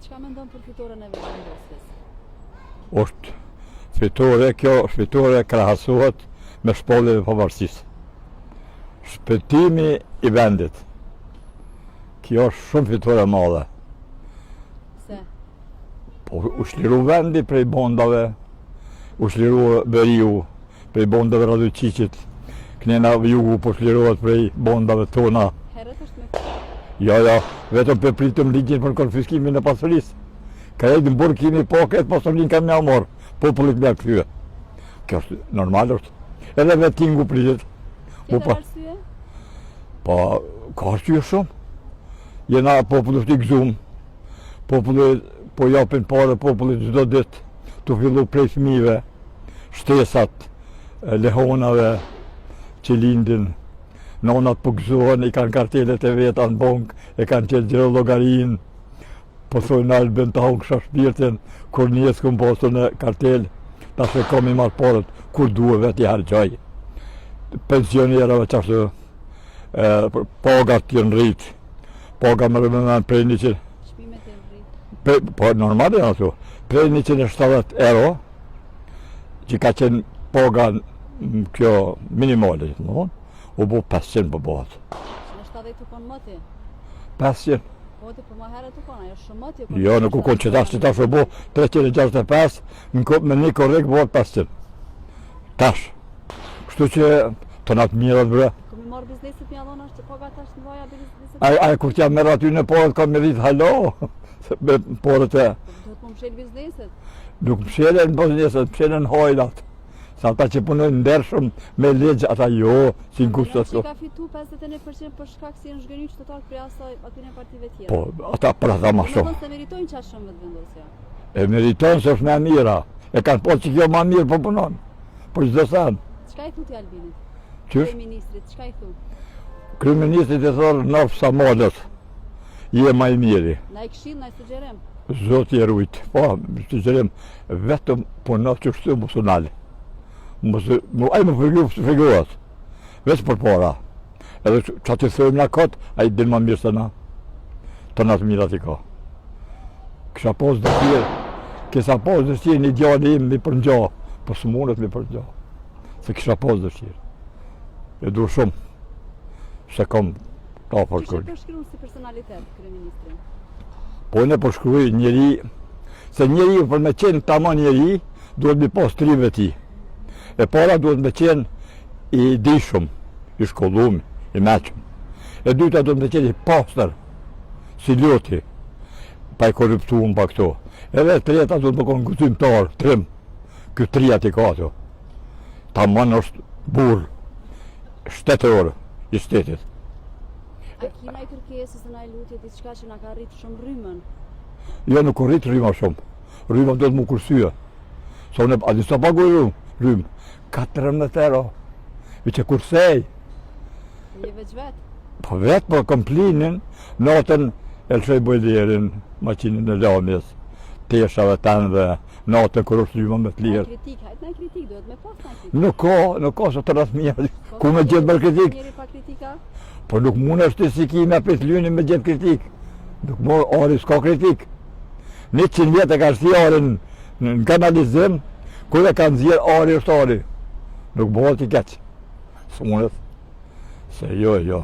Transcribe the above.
Çka mendon për fitoren e vendosjes? Është fitore, kjo fitore krahasohet me shpalljen e pavarësisë. Shpëtimi i vendit. Kjo është shumë fitore e madhe. Pse? Po u shliru vendi prej bondave, u shliru Veriu prej bondave Radojqiqit, Knena Jugu po shlirohet prej bondave tona. Herët është me Ja, vetëm për pritëm ligjin për konfiskimin e pasurisë. Ka edhe në burg kemi po këtë pasurinë kam mja morë, popullit mja këthyë. Kjo është normal është. Edhe vetingu pritet. tjetër arsye? Po, ka arsye shumë. Jena popullit i gëzum. Popullit po japin pare popullit çdo ditë. Të fillu prej fëmijëve, shtesat, lehonave që lindin. Nonat po gëzohen, i kanë kartelet e veta në bank, e kanë qenë gjërë llogarin. Po thojnë Albin të hongë shpirtin, kur njës këm postu në kartel, ta se kom i marrë parët, kur duhe vetë i hargjaj. Pensionerave qashtu, pagat jenë rritë, paga më rëmëmen prej 100... Shpimet janë rritë. Po normal janë ato, prej 170 euro, që ka qenë paga kjo minimale, u bo 500 për bëhat. Në 70 të konë mëti? 500. Po të për më herë të konë, ajo shumë mëti? Jo, nuk u konë që tash u bo 365, me një korrekt bëhat 500. Tash. Kështu që të natë mirat bre. Këmi marrë biznesit një adhona është që paga tash në vaja biznesit? Aja kur t'jam merë aty në porët, ka me rritë halo. Me porët e... Duhet më mshel biznesit? Nuk mshelen në biznesit, mshelen hojlat. Sa ata që punojnë ndershëm me legjë, ata jo, si në kustë Që ka fitu 51% për shkak si në zhgënjë qytetar për asaj atyre partive tjera. Po, ata për ata ma shumë. Se meritojnë qa shumë vetë vendosja. E meritojnë se është me mira. E kanë po që kjo ma mirë po punon. Po çdo sen. Çka i thuti Albinit? Qysh? Kryeministrit, çka i thu? Kryeministrit e thorë nafë sa malët. Je ma i miri. Na i këshill, na i sugjerim? Zoti e rujt. Po, sugjerim vetëm punof që shtu musunali. Ai më figurat, veç për para. Edhe që ati thëjmë nga kotë, a i din ma mirë se na. Të natë mirat i ka. Kësha pos dhe tjerë, kesa pos dhe tjerë një djali im mi përngja, po së mundet mi përngja. Se kësha pos dhe tjerë. E du shumë, se kom ta përshkruj. Kështë përshkru si personalitet, kryeministri? Po në përshkruj njeri, se njeri për me qenë tamam njeri, duhet mi pas trive ti. E para duhet me qenë i dishum, i shkollum, i meqëm. E dyta duhet me qenë i pastër, si loti, pa i korruptuar pa këto. Edhe treta duhet me konë gëzimtar, trim, këtë trijat i ka ato. Tamam është burr, shtetëror i shtetit. A kina i kërkesës në ai lutje diçka që na ka rritë shumë rrymën? Jo, nuk u rrit rryma shumë. Rryma duhet më kursye. Sa unë a di sa paguaj rrymë? 14 euro. I që kursej. Je veç vetë? Po vetë, po komplinin, natën e lëshoj bojlerin, maqinin e lamjes, teshave tanëve, natën kër është rryma me të lirë. Hajtë na kritik, duhet me pas na kritik. Nuk ka, së të rrasë mirë. Ku me gjithë bërë kritik? Njeri pa kritika? Po nuk mund është të si ki me apit lynin me gjithë kritik. Nuk mund, ari s'ka kritik. 100 vjetë e ka shti arin në kanalizim, kur e kanë zjerë ari është ari. Nuk bëhet i keqë. Së mundet. Se jo.